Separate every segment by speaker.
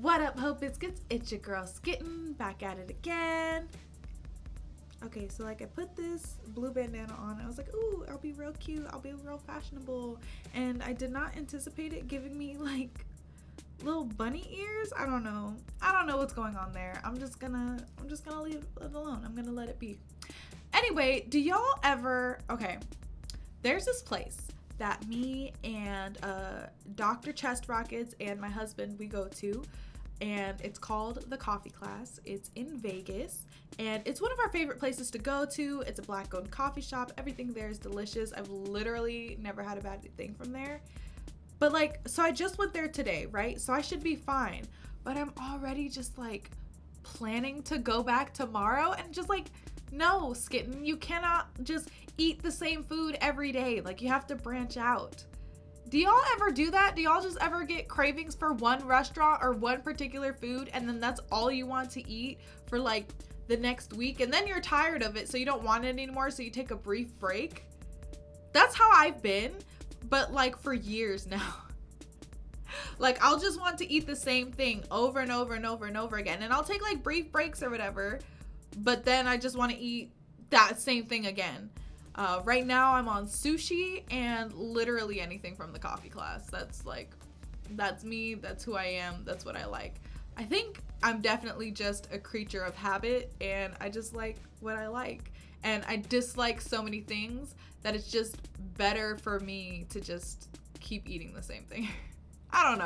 Speaker 1: What up, Hope Biscuits? It's your girl Skitten, back at it again. Okay, so like I put this blue bandana on. I was like, ooh, I'll be real cute. I'll be real fashionable. And I did not anticipate it giving me like little bunny ears. I don't know what's going on there. I'm just gonna leave it alone. I'm gonna let it be. Anyway, do y'all ever, okay, there's this place that me and Dr. Chest Rockets and my husband, we go to, and it's called The Coffee Class. It's in Vegas, and it's one of our favorite places to go to. It's a black-owned coffee shop. Everything there is delicious. I've literally never had a bad thing from there. But like, so I just went there today, right? So I should be fine. But I'm already just like planning to go back tomorrow, and just like, no, Skitten, you cannot just eat the same food every day. Like, you have to branch out. Do y'all ever do that? Do y'all just ever get cravings for one restaurant or one particular food, and then that's all you want to eat for like the next week, and then you're tired of it, so you don't want it anymore, so you take a brief break? That's how I've been, but like for years now. Like, I'll just want to eat the same thing over and over and over and over again, and I'll take like brief breaks or whatever, but then I just want to eat that same thing again. Right now I'm on sushi and literally anything from the coffee class. That's me, that's who I am, that's what I like. I think I'm definitely just a creature of habit, and I just like what I like. And I dislike so many things that it's just better for me to just keep eating the same thing. I don't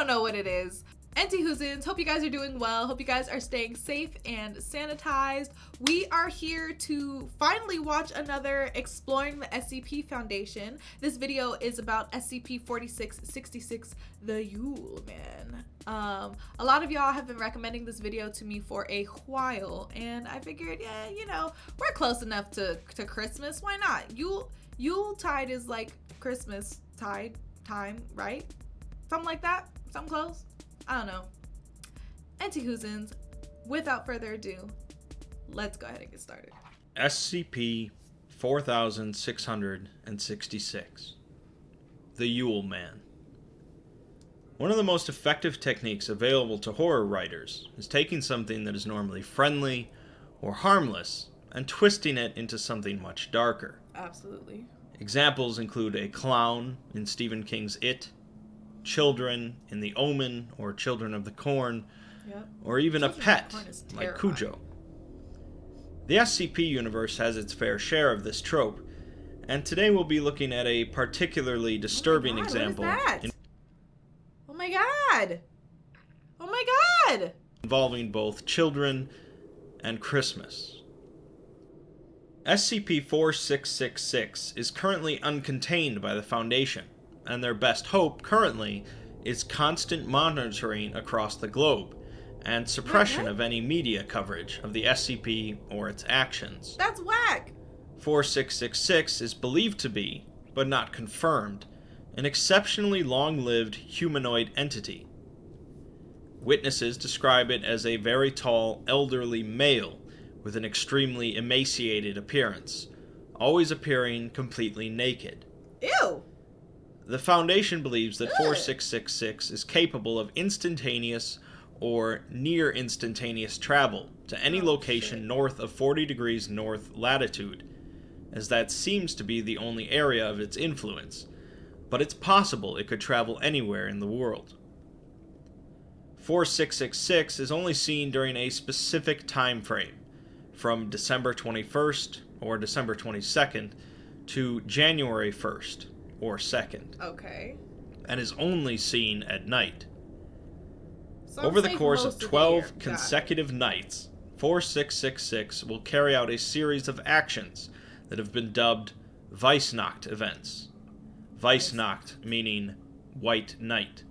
Speaker 1: know what it is. Anti-Hoozins, hope you guys are doing well. Hope you guys are staying safe and sanitized. We are here to finally watch another Exploring the SCP Foundation. This video is about SCP-4666, the Yule Man. A lot of y'all have been recommending this video to me for a while, and I figured, yeah, you know, we're close enough to Christmas. Why not? Yuletide is like Christmas time, right? Something like that? Something close? I don't know. Anti-Hoozins, without further ado, let's go ahead and get started.
Speaker 2: SCP-4666, the Yule Man. One of the most effective techniques available to horror writers is taking something that is normally friendly or harmless and twisting it into something much darker.
Speaker 1: Absolutely.
Speaker 2: Examples include a clown in Stephen King's It, children in The Omen or Children of the Corn, yep, or even a pet like Cujo. The SCP universe has its fair share of this trope, and today we'll be looking at a particularly disturbing example.
Speaker 1: What is that? Oh my god! Oh my god!
Speaker 2: Involving both children and Christmas. SCP-4666 is currently uncontained by the Foundation, and their best hope currently is constant monitoring across the globe and suppression of any media coverage of the SCP or its actions.
Speaker 1: That's whack!
Speaker 2: 4666 is believed to be, but not confirmed, an exceptionally long-lived humanoid entity. Witnesses describe it as a very tall, elderly male with an extremely emaciated appearance, always appearing completely naked.
Speaker 1: Ew!
Speaker 2: The Foundation believes that 4666 is capable of instantaneous or near instantaneous travel to any location north of 40 degrees north latitude, as that seems to be the only area of its influence, but it's possible it could travel anywhere in the world. 4666 is only seen during a specific time frame, from December 21st or December 22nd to January 1st. Or 2nd.
Speaker 1: Okay.
Speaker 2: And is only seen at night.
Speaker 1: Some
Speaker 2: Over the course of 12
Speaker 1: the
Speaker 2: consecutive nights, 4666 will carry out a series of actions that have been dubbed Weissnacht events. Weissnacht meaning white night.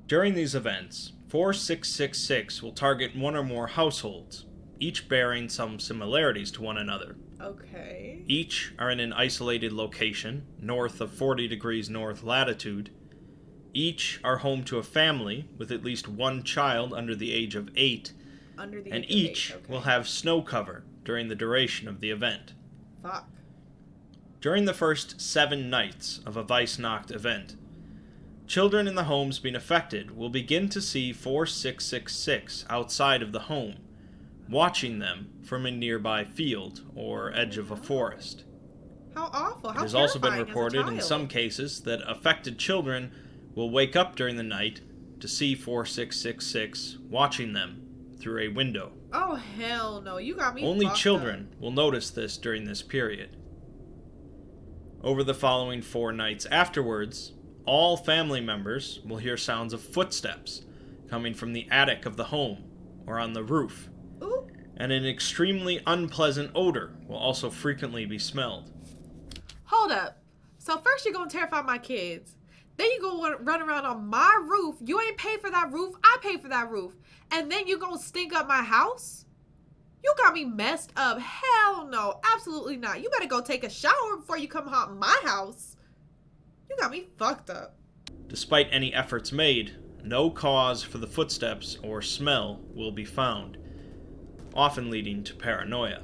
Speaker 2: During these events, 4666 will target one or more households, each bearing some similarities to one another.
Speaker 1: Okay.
Speaker 2: Each are in an isolated location, north of 40 degrees north latitude. Each are home to a family with at least one child under the age of 8. And each will have snow cover during the duration of the event.
Speaker 1: Fuck.
Speaker 2: During the first 7 nights of a Weissnacht event, Children in the homes being affected will begin to see 4666 outside of the home, watching them from a nearby field or edge of a forest.
Speaker 1: How awful. How
Speaker 2: It has also been
Speaker 1: terrifying as a
Speaker 2: reported in
Speaker 1: child.
Speaker 2: some cases that affected children will wake up during the night to see 4666 watching them through a window.
Speaker 1: Oh, hell no. You got me
Speaker 2: Only
Speaker 1: fucked
Speaker 2: children
Speaker 1: up.
Speaker 2: will notice this during this period. Over the following 4 nights afterwards, all family members will hear sounds of footsteps coming from the attic of the home or on the roof,
Speaker 1: Ooh.
Speaker 2: and an extremely unpleasant odor will also frequently be smelled.
Speaker 1: Hold up. So first you're going to terrify my kids. Then you go run around on my roof. You ain't pay for that roof. I pay for that roof. And then you going to stink up my house? You got me messed up. Hell no. Absolutely not. You better go take a shower before you come haunt my house. You got me fucked up.
Speaker 2: Despite any efforts made, no cause for the footsteps or smell will be found, often leading to paranoia.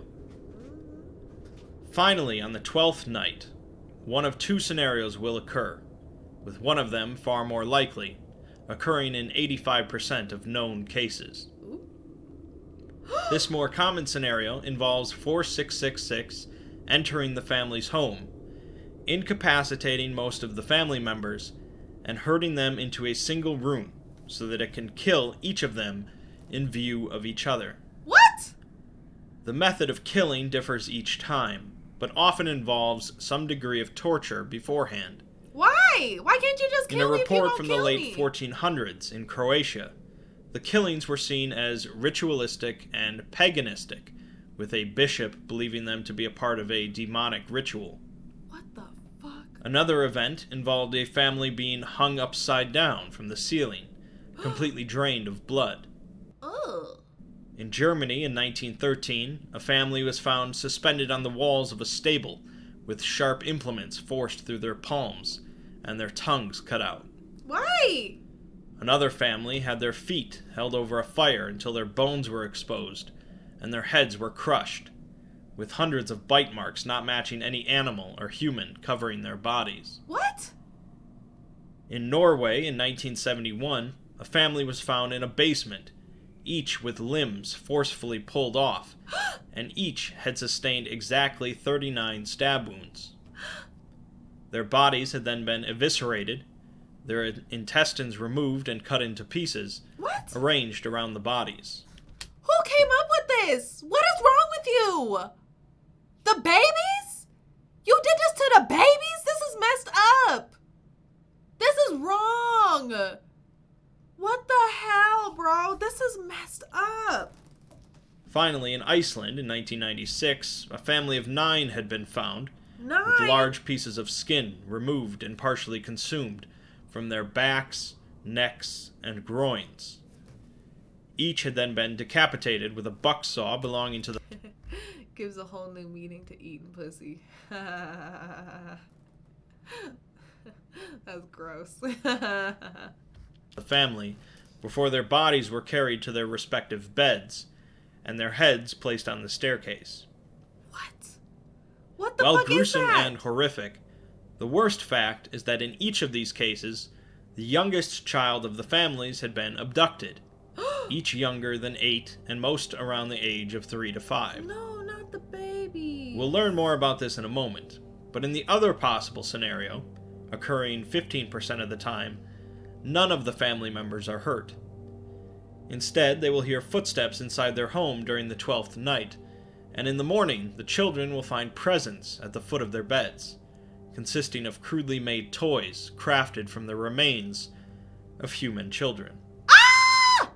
Speaker 2: Finally, on the 12th night, one of 2 scenarios will occur, with one of them far more likely, occurring in 85% of known cases. This more common scenario involves 4666 entering the family's home, incapacitating most of the family members, and herding them into a single room so that it can kill each of them in view of each other.
Speaker 1: What?
Speaker 2: The method of killing differs each time, but often involves some degree of torture beforehand.
Speaker 1: Why? Why can't you just
Speaker 2: In a
Speaker 1: kill me if you
Speaker 2: report
Speaker 1: don't
Speaker 2: from the
Speaker 1: kill
Speaker 2: late
Speaker 1: me?
Speaker 2: 1400s in Croatia, the killings were seen as ritualistic and paganistic, with a bishop believing them to be a part of a demonic ritual.
Speaker 1: What the fuck?
Speaker 2: Another event involved a family being hung upside down from the ceiling, completely drained of blood.
Speaker 1: Ugh.
Speaker 2: In Germany in 1913, a family was found suspended on the walls of a stable, with sharp implements forced through their palms, and their tongues cut out.
Speaker 1: Why?
Speaker 2: Another family had their feet held over a fire until their bones were exposed, and their heads were crushed, with hundreds of bite marks not matching any animal or human covering their bodies.
Speaker 1: What?
Speaker 2: In Norway in 1971, a family was found in a basement, each with limbs forcefully pulled off, and each had sustained exactly 39 stab wounds. Their bodies had then been eviscerated, their intestines removed and cut into pieces,
Speaker 1: What?
Speaker 2: arranged around the bodies.
Speaker 1: Who came up with this? What is wrong with you? The babies? You did this to the babies? This is messed up. This is wrong. What the hell, bro? This is messed up.
Speaker 2: Finally, in Iceland in 1996, a family of 9 had been found,
Speaker 1: 9.
Speaker 2: with large pieces of skin removed and partially consumed from their backs, necks, and groins. Each had then been decapitated with a bucksaw belonging to the
Speaker 1: Gives a whole new meaning to eating pussy. That's gross.
Speaker 2: family before their bodies were carried to their respective beds, and their heads placed on the staircase.
Speaker 1: What? What the
Speaker 2: While
Speaker 1: fuck is
Speaker 2: gruesome
Speaker 1: that?
Speaker 2: and horrific, the worst fact is that in each of these cases, the youngest child of the families had been abducted, each younger than 8 and most around the age of 3 to 5.
Speaker 1: No, not the baby.
Speaker 2: We'll learn more about this in a moment, but in the other possible scenario, occurring 15% of the time, none of the family members are hurt. Instead, they will hear footsteps inside their home during the 12th night, and in the morning, the children will find presents at the foot of their beds, consisting of crudely made toys crafted from the remains of human children.
Speaker 1: Ah!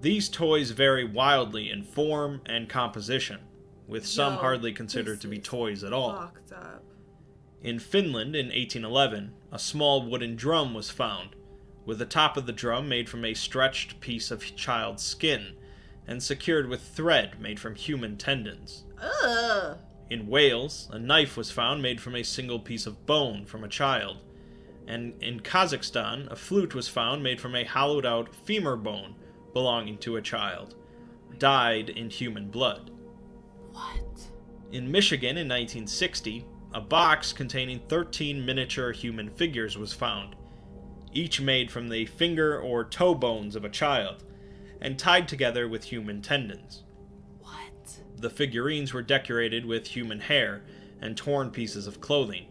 Speaker 2: These toys vary wildly in form and composition, with some
Speaker 1: Yo,
Speaker 2: hardly considered
Speaker 1: this
Speaker 2: to be
Speaker 1: is
Speaker 2: toys at all.
Speaker 1: Fucked up.
Speaker 2: In Finland in 1811, a small wooden drum was found, with the top of the drum made from a stretched piece of child's skin, and secured with thread made from human tendons.
Speaker 1: Ugh.
Speaker 2: In Wales, a knife was found made from a single piece of bone from a child, and in Kazakhstan, a flute was found made from a hollowed-out femur bone belonging to a child, dyed in human blood.
Speaker 1: What?
Speaker 2: In Michigan in 1960, a box containing 13 miniature human figures was found, each made from the finger or toe bones of a child, and tied together with human tendons.
Speaker 1: What?
Speaker 2: The figurines were decorated with human hair and torn pieces of clothing,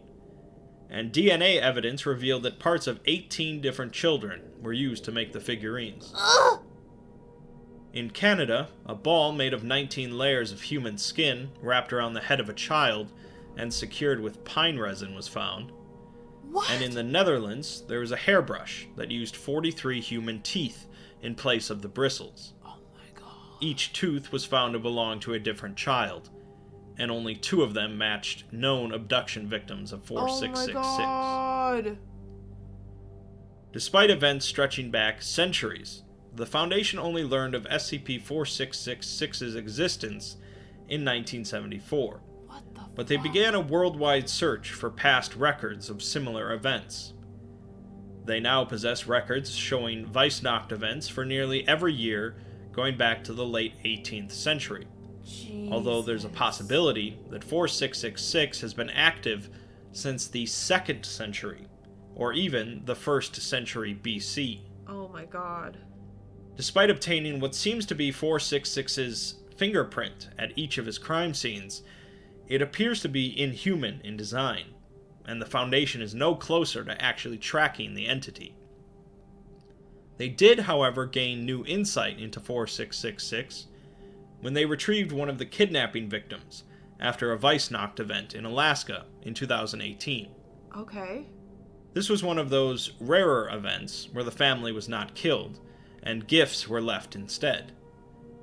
Speaker 2: and DNA evidence revealed that parts of 18 different children were used to make the figurines.
Speaker 1: Ugh!
Speaker 2: In Canada, a ball made of 19 layers of human skin wrapped around the head of a child and secured with pine resin was found.
Speaker 1: What?
Speaker 2: And in the Netherlands, there was a hairbrush that used 43 human teeth in place of the bristles.
Speaker 1: Oh my god.
Speaker 2: Each tooth was found to belong to a different child, and only 2 of them matched known abduction victims of 4666.
Speaker 1: Oh my god.
Speaker 2: Despite events stretching back centuries, the Foundation only learned of SCP-4666's existence in 1974.
Speaker 1: What the
Speaker 2: But they began a worldwide search for past records of similar events. They now possess records showing Weissnacht events for nearly every year going back to the late 18th century.
Speaker 1: Jesus.
Speaker 2: Although there's a possibility that 4666 has been active since the 2nd century, or even the 1st century BC.
Speaker 1: Oh my god.
Speaker 2: Despite obtaining what seems to be 466's fingerprint at each of his crime scenes, it appears to be inhuman in design, and the Foundation is no closer to actually tracking the entity. They did, however, gain new insight into 4666 when they retrieved one of the kidnapping victims after a Weissnacht event in Alaska in 2018.
Speaker 1: Okay.
Speaker 2: This was one of those rarer events where the family was not killed, and gifts were left instead,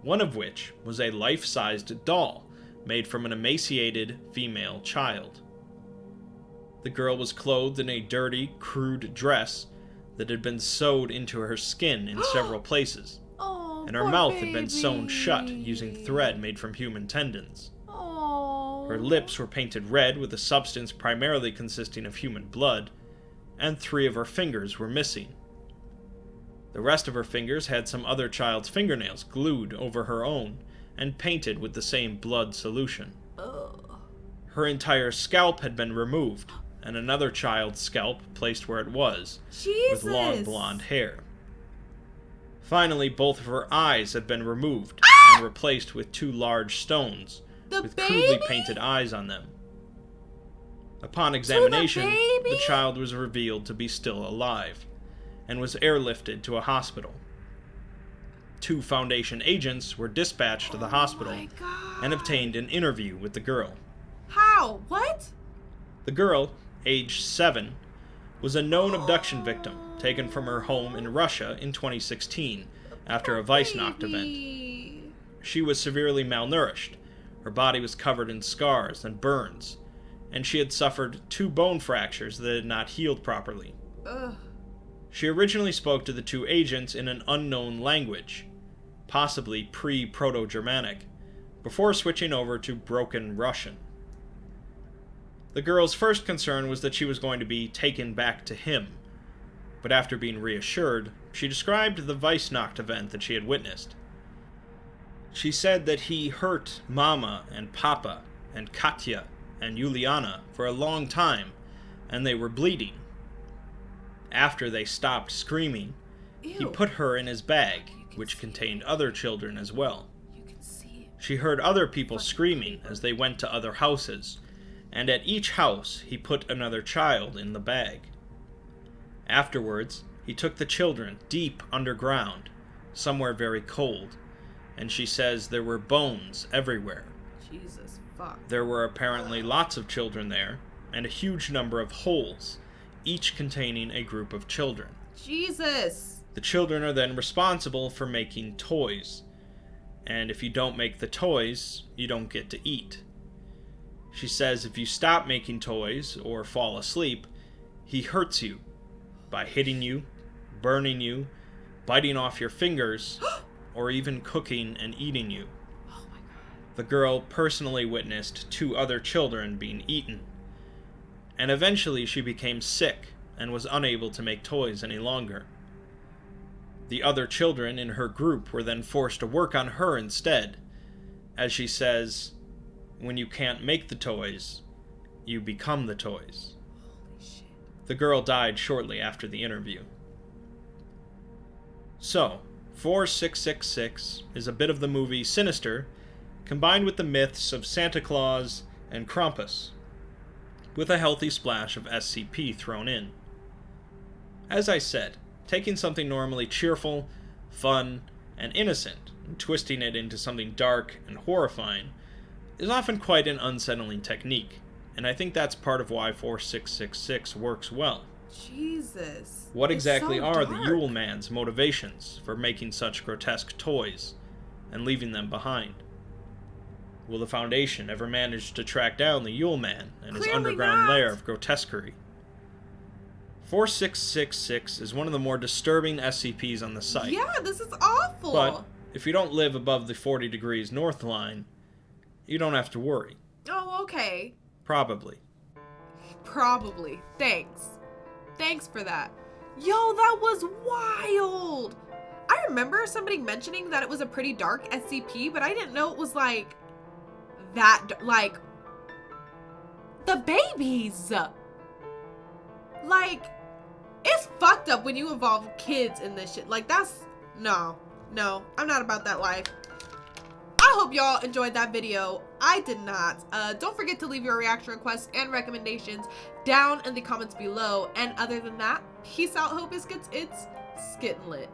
Speaker 2: one of which was a life-sized doll made from an emaciated female child. The girl was clothed in a dirty, crude dress that had been sewed into her skin in several places,
Speaker 1: Oh,
Speaker 2: and her
Speaker 1: poor
Speaker 2: mouth
Speaker 1: baby.
Speaker 2: had been sewn shut using thread made from human tendons.
Speaker 1: Oh.
Speaker 2: Her lips were painted red with a substance primarily consisting of human blood, and 3 of her fingers were missing. The rest of her fingers had some other child's fingernails glued over her own and painted with the same blood solution.
Speaker 1: Ugh.
Speaker 2: Her entire scalp had been removed, and another child's scalp placed where it was,
Speaker 1: Jesus.
Speaker 2: with long blonde hair. Finally, both of her eyes had been removed and replaced with 2 large stones
Speaker 1: The
Speaker 2: with
Speaker 1: baby?
Speaker 2: crudely painted eyes on them. Upon examination,
Speaker 1: baby?
Speaker 2: the child was revealed to be still alive, and was airlifted to a hospital. 2 Foundation agents were dispatched to the hospital
Speaker 1: my God.
Speaker 2: and obtained an interview with the girl.
Speaker 1: How? What?
Speaker 2: The girl, aged 7, was a known abduction victim taken from her home in Russia in 2016 after a Weissnacht event.
Speaker 1: Baby.
Speaker 2: She was severely malnourished, her body was covered in scars and burns, and she had suffered 2 bone fractures that had not healed properly.
Speaker 1: Ugh.
Speaker 2: She originally spoke to the 2 agents in an unknown language, possibly pre-Proto-Germanic, before switching over to broken Russian. The girl's first concern was that she was going to be taken back to him, but after being reassured, she described the Weissnacht event that she had witnessed. She said that he hurt Mama and Papa and Katya and Juliana for a long time, and they were bleeding. After they stopped screaming, he
Speaker 1: Ew.
Speaker 2: put her in his bag, which contained other children as well.
Speaker 1: You can see it.
Speaker 2: She heard other people screaming as they went to other houses, and at each house he put another child in the bag. Afterwards, he took the children deep underground, somewhere very cold, and she says there were bones everywhere.
Speaker 1: Jesus fuck.
Speaker 2: There were apparently lots of children there, and a huge number of holes, each containing a group of children.
Speaker 1: Jesus.
Speaker 2: The children are then responsible for making toys, and if you don't make the toys, you don't get to eat. She says if you stop making toys or fall asleep, he hurts you by hitting you, burning you, biting off your fingers, or even cooking and eating you.
Speaker 1: Oh my god.
Speaker 2: The girl personally witnessed 2 other children being eaten, and eventually she became sick and was unable to make toys any longer. The other children in her group were then forced to work on her instead, as she says, when you can't make the toys, you become the toys.
Speaker 1: Holy shit.
Speaker 2: The girl died shortly after the interview. So, 4666 is a bit of the movie Sinister, combined with the myths of Santa Claus and Krampus, with a healthy splash of SCP thrown in. As I said, taking something normally cheerful, fun, and innocent, and twisting it into something dark and horrifying, is often quite an unsettling technique, and I think that's part of why 4666 works well.
Speaker 1: Jesus.
Speaker 2: What exactly
Speaker 1: so
Speaker 2: are
Speaker 1: dark.
Speaker 2: the Yule Man's motivations for making such grotesque toys and leaving them behind? Will the Foundation ever manage to track down the Yule Man and his
Speaker 1: Clearly
Speaker 2: underground
Speaker 1: not.
Speaker 2: lair of grotesquerie? 4666 is one of the more disturbing SCPs on the site.
Speaker 1: Yeah, this is awful.
Speaker 2: But if you don't live above the 40 degrees north line, you don't have to worry.
Speaker 1: Oh, okay.
Speaker 2: Probably.
Speaker 1: Probably. Thanks. Thanks for that. Yo, that was wild. I remember somebody mentioning that it was a pretty dark SCP, but I didn't know it was like that, like the babies. Like, it's fucked up when you involve kids in this shit. Like, that's, no, I'm not about that life. I hope y'all enjoyed that video. I did not. Don't forget to leave your reaction requests and recommendations down in the comments below. And other than that, peace out, Hope Biscuits. It's Skittin' Lit.